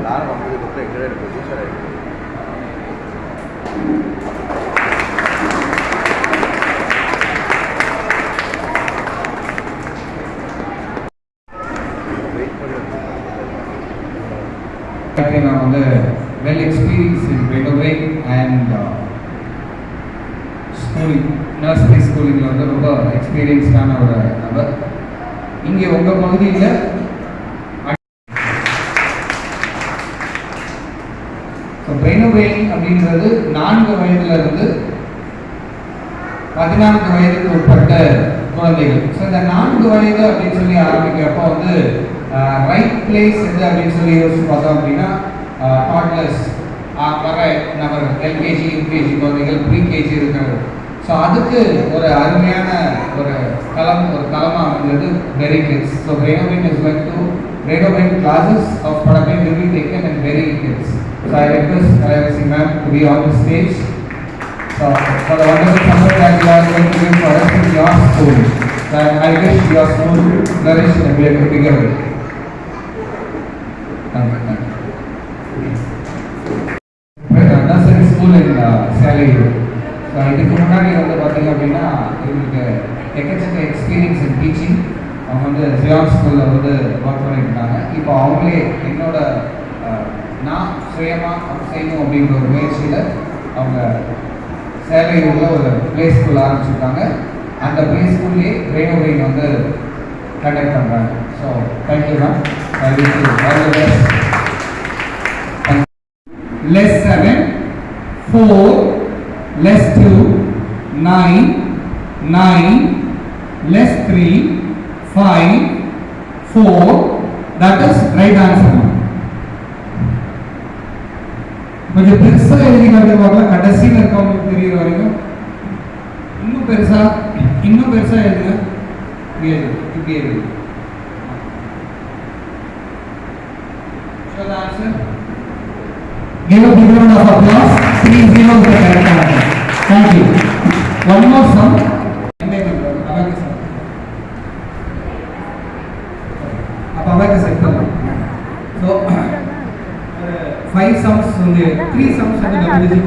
யாரும் வந்ததுக்கப்புறம் எங்கே எனக்கு டீச்சர் ஆகிடுது. நான் வந்து well experience in renovate and schooling, nursery ஸ்கூலிங்கில் வந்து ரொம்ப எக்ஸ்பீரியன்ஸ்டான ஒரு நபர். இங்கே உங்கள் பகுதியில் ரெனோவேட் அப்படின்றது 4 வயதிலிருந்து 14 வயதுக்கு உட்பட்ட குழந்தைகள். ஸோ இந்த 4 வயது அப்படின்னு சொல்லி ஆரம்பிக்கிறப்போ வந்து ரைட் பிளேஸ் எது அப்படின்னு சொல்லி யோசிச்சு பார்த்தோம் அப்படின்னா டாட்லர்ஸ் வர நபர், எல்கேஜி யூகேஜி குழந்தைகள், ப்ரீகேஜி இருக்கிறது. ஸோ அதுக்கு ஒரு அருமையான ஒரு களமாக அமைந்தது very kids. So renovate is like to renovate classes of Padapin will be taken and very kids. So I request Ayavasi ma'am to be on the stage. So for the wonderful support that you are going to give for us in your school. And I wish your school flourish in a bigger way. Thank you. Nursery school in Saley. So இதுக்கு முன்னாடி வந்து பார்த்தீங்க அப்படின்னா இவங்களுக்கு எக்கச்சக்க experience in teaching. அவங்க வந்து ஜியான் ஸ்கூலில் வந்து ஒர்க் பண்ணியிருக்காங்க. இப்போ அவங்களே என்னோட நான் சுயமாக செய்யணும் அப்படின்ற ஒரு முயற்சியில் அவங்க சேலையூரில் ஒரு ப்ளே ஸ்கூல் ஆரம்பிச்சிருக்காங்க. அந்த ப்ளே ஸ்கூல்லே ரெனோவேட் வந்து கண்டக்ட் பண்ணுறாங்க. So thank you ma'am. less 7 4 less 2 9 9 less 3 5 4. that is right answer. கொஞ்சம் பெருசா எழுதி காட்ட பார்க்கலாம். கடைசியில் இருக்கவங்களுக்கு தெரியற வரைக்கும் இன்னும் பெருசா எழுதுங்க. இப்படி எழுது. So the answer. Give a big round of applause. 3 0 is the correct answer. Thank you. One more sum. So 5 sums வந்து 3 sums வந்து double digit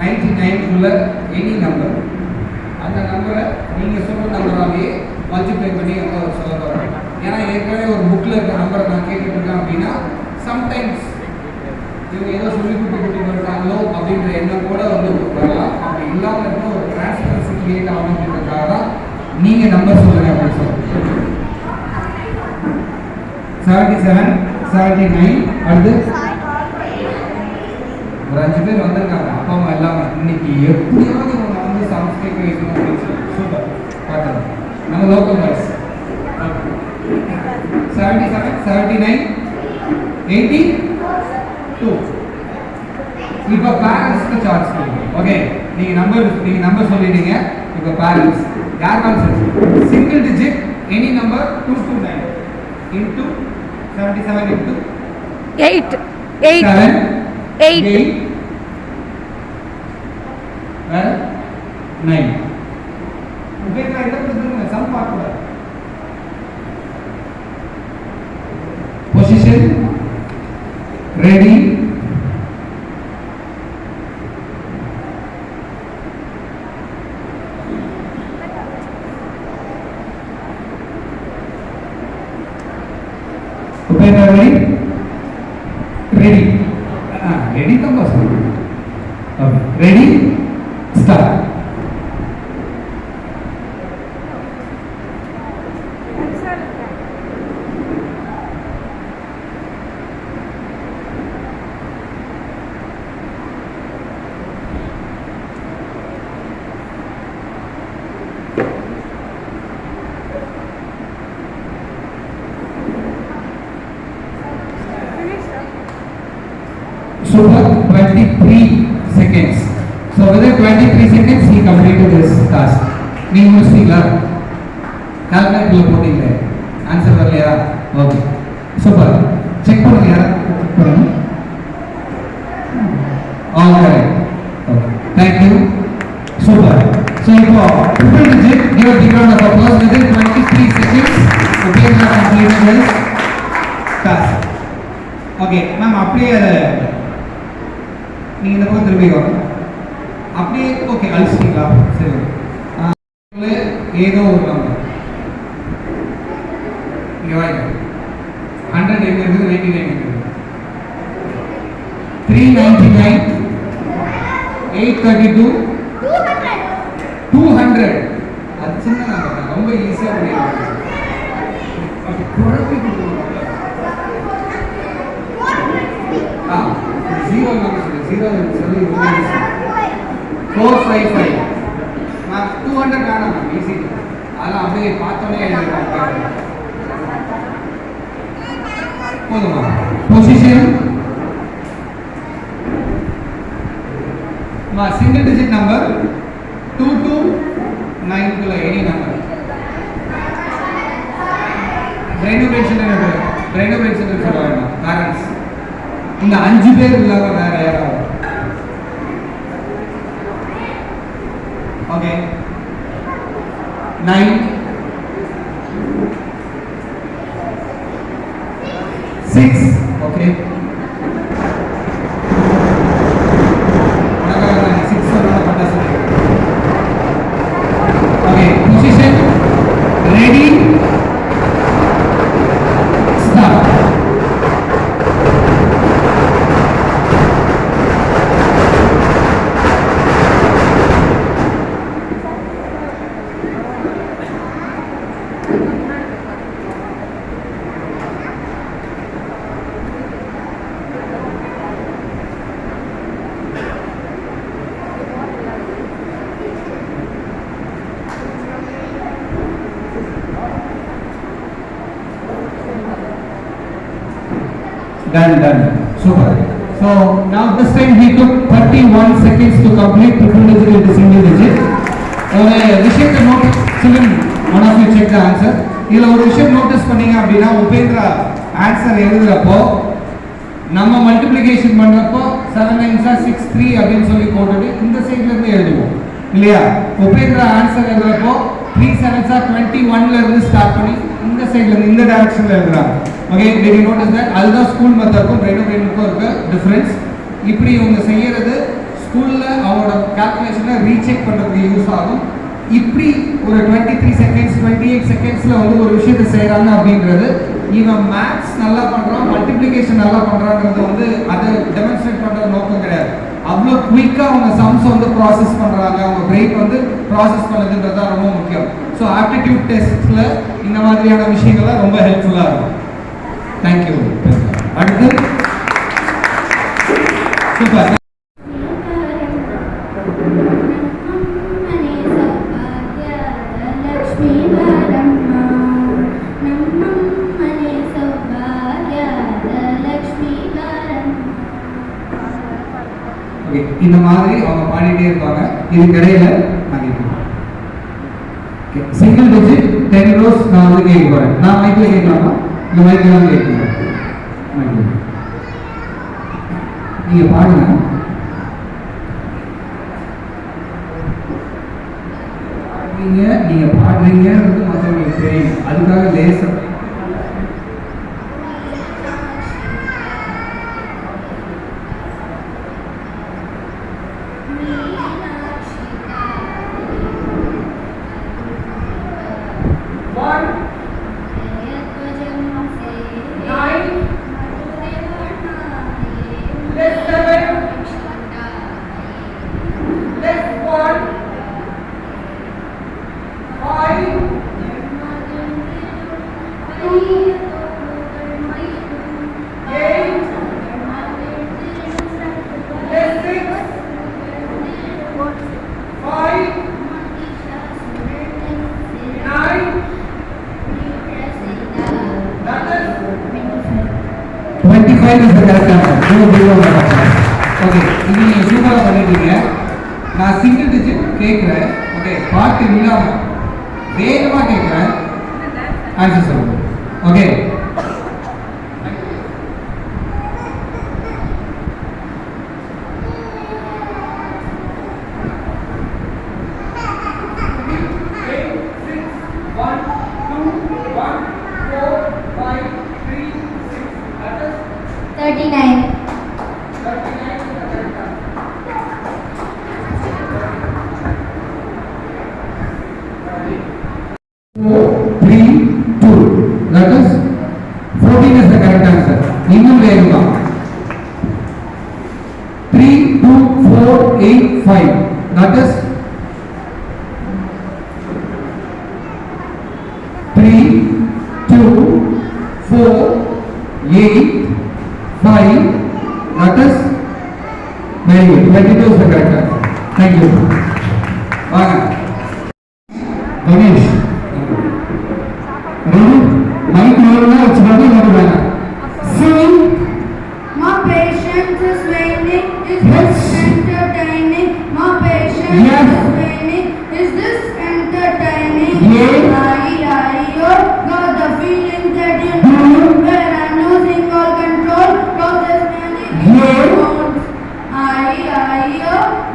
99 குள்ள எனி நம்பர், அந்த நம்பரை நீங்க சொல்ற நம்பராவே மல்டிப்ளை பண்ணி அங்க சொல்ல போறோம். ஏன்னா ஏற்கனவே ஒரு புக்ல இருக்க நம்பரை நான் கேட்டுட்டு இருக்கேன் அப்படின்னா சம்டைம்ஸ் இவங்க ஏதோ சொல்லி கூட்டி வருவாங்களோ அப்படின்ற எண்ணம் கூட வந்து வரலாம். அப்படி இல்லாம இருக்க ஒரு டிரான்ஸ்பரன்சி கிரியேட் ஆகணுன்றதுக்காக தான் நீங்க நம்பர் சொல்லுங்க அப்படின்னு சொல்லுங்க. 77 79 அடுத்து ஒரு 5 பேர் வந்திருக்காங்க. அப்பா அம்மா எல்லாமே இன்னைக்கு எப்படியாவது இவங்க வந்து சாங்ஸ் கேட்க வைக்கணும் அப்படின்னு சொல்லி சூப்பர் பார்க்கலாம். நம்ம லோக்கல் வாய்ஸ் 77 79 82. இப்போ பேரண்ட்ஸ்க்கு சார்ஜ் பண்ணுங்க. ஓகே, நீங்க நம்பர் சொல்லிட்டீங்க. இப்போ பேரண்ட்ஸ் யார் answer single digit any number 229 into 77 into 8 9. Ubeda இத சொல்லுங்க. சம் பார்க்கல. Position ready. Ubeda ready. Ready தான் boss. Okay, ready start. Super, 23 seconds. So within 23 seconds he completed this task. நீங்க முடிச்சிட்டீங்களா? கால்குலேட்டர்ல போட்டீங்களே, ஆன்சர் வரலையா? Okay, super. செக் பண்ணுங்க. யாரா செக் பண்ணுங்க. All correct. Okay, thank you. Super. So இப்போ triple digit, give a big round of applause. Within 23 seconds Ubedha completed this. Okay ma'am, அப்படியே நீங்கள் இந்த பக்கம் திரும்பி வாங்க. அப்படியே ஓகே, அழிச்சிட்டீங்களா? சரி. ஏதோ ஒரு நம்பர் இங்கே வாங்க. 100 எங்க இருக்குது? 99 இருக்குது. 399, 832, 200. அது சின்ன நம்பர் தான், ரொம்ப ஈஸியா பண்ணிடலாம். குழப்பி ஜீரோ நம்பர் சொல்லி 455. நான் 200 வேணாம் மேம், ஈஸி. அதெல்லாம் அப்படியே பார்த்தோன்னே எழுதிருக்காங்க. போதுமா? பொசிஷன் சிங்கிள் டிஜிட் நம்பர் 229 குள்ள எனி நம்பர். ரெனோவேஷன் சொல்ல வேண்டாம். பேரண்ட்ஸ் இந்த 5 பேர் இல்லாம வேற யாராவது? Okay 9 6. Okay position ready start. Done. Super. So now this time he took 31 seconds to complete triple digit into single digit. ஒரு விஷயத்தை notice children, one of you check the answer. இதுல ஒரு விஷயம் நோட்டீஸ் பண்ணீங்க அப்படின்னா உபேந்திரா ஆன்சர் எழுதுறப்போ நம்ம multiplication பண்றப்போ 7 9s 63 அப்படின்னு சொல்லி போட்டுட்டு இந்த சைடுல இருந்து எழுதுவோம் இல்லையா? உபேந்திரா ஆன்சர் எழுதுறப்போ 3 7s 21ல இருந்து ஸ்டார்ட் பண்ணி இந்த சைடுல இருந்து இந்த டைரக்ஷன்ல எழுதுறாங்க. Okay, did you notice that? அதுதான் ஸ்கூல் மெத்தடுக்கும் ரெனோவேஷனுக்கும் இருக்க டிஃபரன்ஸ். இப்படி இவங்க செய்யறது ஸ்கூல்ல அவரோட கால்குலேஷனை ரீசெக் பண்றதுக்கு யூஸ் ஆகும். இப்படி ஒரு 23 செகண்ட்ஸ் 28 செகண்ட்ஸ்ல வந்து ஒரு விஷயத்தை செய்யறாங்க அப்படின்றது இவன் மேத்ஸ் நல்லா பண்றான், மல்டிப்ளிகேஷன் நல்லா பண்றான்றது வந்து அதை டெமான்ஸ்ட்ரேட் பண்றது நோக்கம் கிடையாது. அவ்வளோ குயிக்கா அவங்க சம்ஸ் வந்து ப்ராசஸ் பண்றாங்க, அவங்க பிரெயின் வந்து ப்ராசஸ் பண்ணுதுன்றது தான் ரொம்ப முக்கியம். ஸோ ஆப்டிடியூட் டெஸ்ட்ல இந்த மாதிரியான விஷயங்கள்லாம் ரொம்ப ஹெல்ப்ஃபுல்லா இருக்கும். தேங்க்யூ. அடுத்து சூப்பர். இந்த மாதிரி அவங்க பாடிட்டே இருப்பாங்க. இதுக்கு இடையில சிங்கிள் டிஜிட் 10 rows நான் வந்து கேட்க போறேன். நான் மைக்ல கேட்கலாமா? இந்த மைக்ல தான் கேட்கணும். நீங்க பாடுங்க. நீங்க பாடுறீங்கன்றது மற்றவங்களுக்கு தெரியும். அதுக்காக லேசா is the correct answer. No below the answer. Okay, இது நீங்க சூப்பரா பண்ணிட்டீங்க. நான் சிங்கிள் டிஜிட் கேக்குறேன். ஓகே, பாட்டு இல்லாம வேகமா கேக்குறேன். ஆன்சர் சொல்லுங்க. Okay. 3, 2. That is 14 is the correct answer. இன்னும் வேகமா 3, 2, 4, 8, 5. That is 3, 2, 4, 8, 5. That is very good. 22 is the correct answer. Thank you. வாங்க கணேஷ் மைக் மேல வச்சு வந்து வருவாங்க. See, my patience is waning, is this entertaining? My patience Yes. is waning, is this entertaining? Yes. I got the feeling that you know where I'm losing all control, cause there's many Yes. bones. I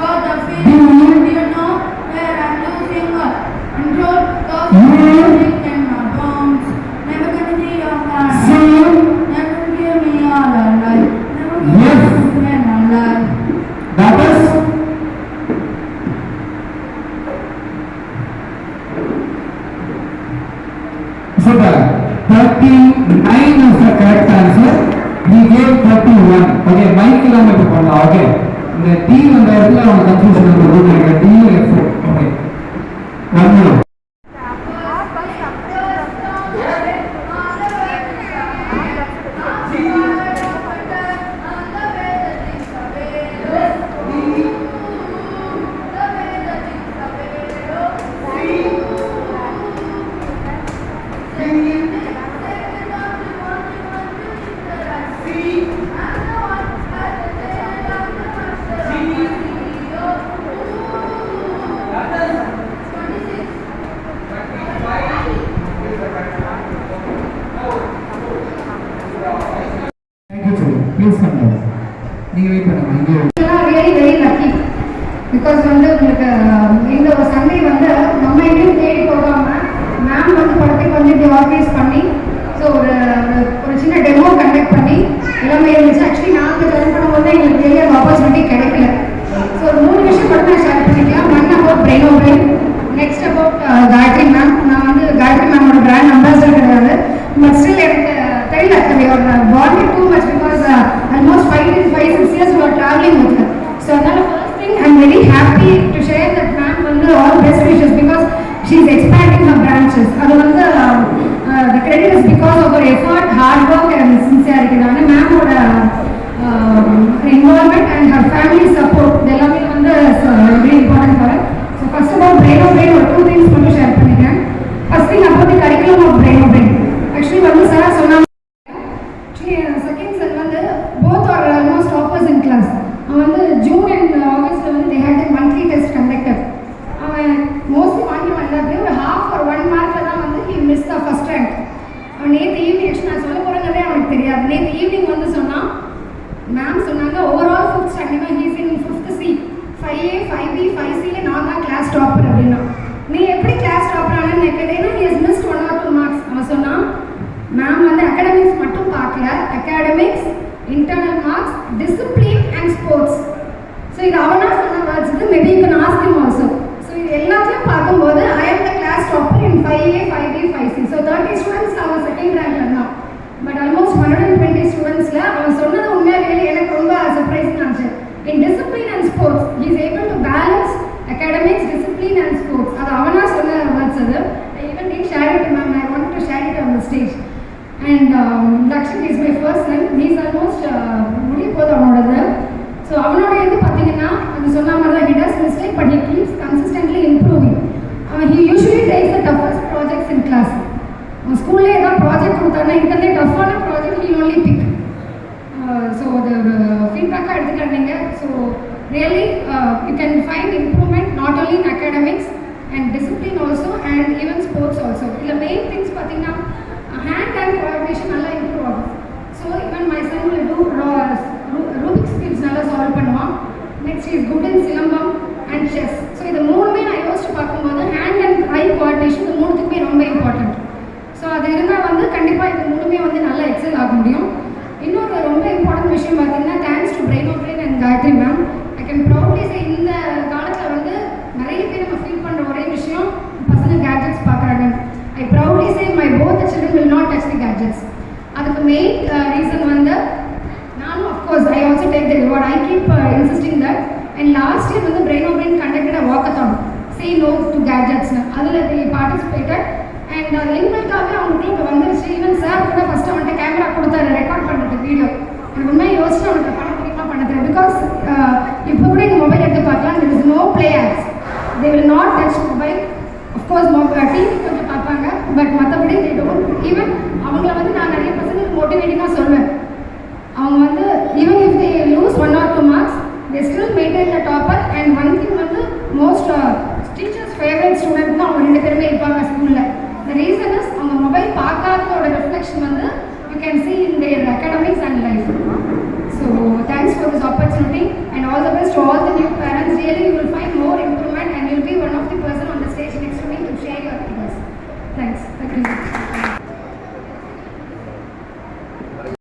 got the feeling that you know where I'm losing all control, cause there's many in my bones. Never gonna be on my see, never give me all I like. Never Yes. give me when I like. that is super. 39 is the correct answer. He gave 31. Okay, mic இல்லாம இப்ப பண்ணலாம். Okay, இந்த D வந்த இடத்துல அவன் confusion வந்து நினைக்கிறேன். D F. Okay, one more. Thank you, sir. Please come down. நீங்க வெயிட் பண்ணுங்க. இங்க really very lucky because வந்து உங்களுக்கு இந்த ஒரு சண்டே வந்து நம்ம எங்கேயும் தேடி போகாம மேம் வந்து படத்துக்கு வந்து இப்படி ஆர்கனைஸ் பண்ணி ஸோ ஒரு சின்ன டெமோ கண்டக்ட் பண்ணி எல்லாமே இருந்துச்சு. ஆக்சுவலி நாங்கள் ஜாயின் பண்ணும்போது எங்களுக்கு பெரிய ஆப்பர்ச்சுனிட்டி கிடைக்கல. ஸோ ஒரு 3 விஷயம் மட்டும் நான் ஷேர் பண்ணிக்கலாம். One about brain open, next about Gayathri ma'am. நான் வந்து காயத்ரி மேமோட பிராண்ட் அம்பாசிடர் கிடையாது, பட் ஸ்டில் எனக்கு தெரியல bonded too much because almost 5-6 years we are traveling with her. So another first thing, I'm very happy to share that ma'am வந்து all best wishes because she is expanding her branches. அது வந்து the credit is because of her effort, hard work and sincerity. நான் ma'am ஓட involvement and her family support எல்லாமே வந்து very important for her. So first about brain of brain, ஒரு 2 things மட்டும் share பண்ணிக்கிறேன். First thing about the curriculum of brain of brain. Actually வந்து sir சொன்னாங்க, second set வந்து both are almost toppers in class. அவன் வந்து June and ஆகஸ்ட்ல வந்து they had a monthly test conducted. அவன் மோஸ்ட்லி வாங்கி வந்தாரு. ஒரு ஹாஃப் ஒரு 1 மார்க்ல தான் வந்து he missed the first rank. அவன் நேற்று ஈவினிங் ஆக்சுவலி நான் சொல்ல போறேங்கிறதே அவனுக்கு தெரியாது. நேற்று ஈவினிங் வந்து சொன்னான், மேம் சொன்னாங்க overall 5th standard he's in 5th C, 5A 5B 5Cல நான் தான் கிளாஸ் டாப்பர் அப்படின்னா. நீ எப்படி கிளாஸ் டாப்பர் ஆனன்னு கேட்டேன்னா he has missed 1 or 2 marks. அவன் சொன்னான் மேம் வந்து அகாடமிக்ஸ் மட்டும் பார்க்கல, academics, internal marks, discipline and sports. So இது அவனா சொன்ன வேர்ட்ஸ் இது. Maybe you can ask him also. So இது எல்லாத்தையும் பார்க்கும்போது I am the class topper in 5A 5B 5C. So 30 students அவன் செகண்ட் ரேங்க்ல இருந்தான். பட் ஆல்மோஸ்ட் 120 ஸ்டூடெண்ட்ஸ்ல அவன் சொன்னது உண்மையாகவே எனக்கு ரொம்ப சர்ப்ரைசிங் ஆச்சு. In discipline and sports he is able to balance academics, discipline and sports. அது அவனா சொன்ன வேர்ட்ஸ் அது. I even didn't share it, ma'am. I wanted to share it on the stage. And Lakshmi is my first son. He is almost முடிய போது அவனோடது. So அவனோட இது பார்த்தீங்கன்னா அது சொன்ன மாதிரி தான் he does mistake but he keeps consistently improving. He usually takes the toughest projects in class. அவன் ஸ்கூல்லே ஏதாவது ப்ராஜெக்ட் கொடுத்தாருன்னா இருக்கிறதே டஃப்பான project he only pick. So அது ஃபீட்பேக்காக எடுத்துக்கலாம் நீங்கள். So really you can find improvement not only in academics and discipline also and even sports also. இதில் மெயின் திங்ஸ் பார்த்தீங்கன்னா hand and coordination நல்லா improve ஆகும். So even my son will do Rubik's cubes நல்லா solve பண்ணுவான். Next he is good in silambam and chess. So இது மூணுமே நான் யோசிச்சு பார்க்கும்போது hand and eye coordination இது மூணுத்துக்குமே ரொம்ப இம்பார்ட்டன்ட். ஸோ அது இருந்தால் வந்து கண்டிப்பாக இது மூணுமே வந்து நல்லா எக்ஸல் ஆக முடியும். இன்னொரு ரொம்ப இம்பார்ட்டன்ட் விஷயம் பார்த்தீங்கன்னா thanks to brain of brain and Gayatri ma'am. I can proudly say இந்த காலத்தில் வந்து நிறைய பேர் நம்ம ஃபீல் பண்ணுற ஒரே விஷயம் பசங்க கேட்ஜெட்ஸ் பார்க்குறாங்க. I proudly children will not touch the gadgets. அதுக்கு மெயின் ரீசன் வந்து நானும் of course I also take the reward. I keep insisting that. And last year வந்து brain of brain conducted a walkathon say no to கேட்ஜெட்ஸ்னு. அதில் they participated. And எங்களுக்காக அவங்களுக்கு இப்போ வந்துருச்சு. ஈவன் சார் கூட ஃபஸ்ட்டு அவன்கிட்ட கேமரா கொடுத்தாரு ரெக்கார்ட் பண்ணுறதுக்கு வீடியோ. எனக்கு உண்மையை யோசிச்சு அவனுக்கு பண்ண முடியுமா பண்ணது. பிகாஸ் இப்போ கூட எங்கள் மொபைல் எடுத்து பார்க்கலாம். there is no play apps. they will not touch mobile. Of course TV கொஞ்சம் பார்ப்பாங்க. பட் மற்றபடி they don't even அவங்கள வந்து நான் நிறைய பசங்களுக்கு மோட்டிவேட்டிங்காக சொல்வேன். அவங்க வந்து even if they lose 1 or 2 marks they still maintain the topper. and one thing வந்து மோஸ்ட் டீச்சர்ஸ் ஃபேவரட் ஸ்டூடெண்ட் தான் அவங்க 2 பேருமே இருப்பாங்க ஸ்கூலில். the reason is அவங்க மொபைல் பார்க்காததோட ரிஃப்ளெக்ஷன் வந்து you can see in their academics and life. so thanks for this opportunity and all the best to all the new parents. really you will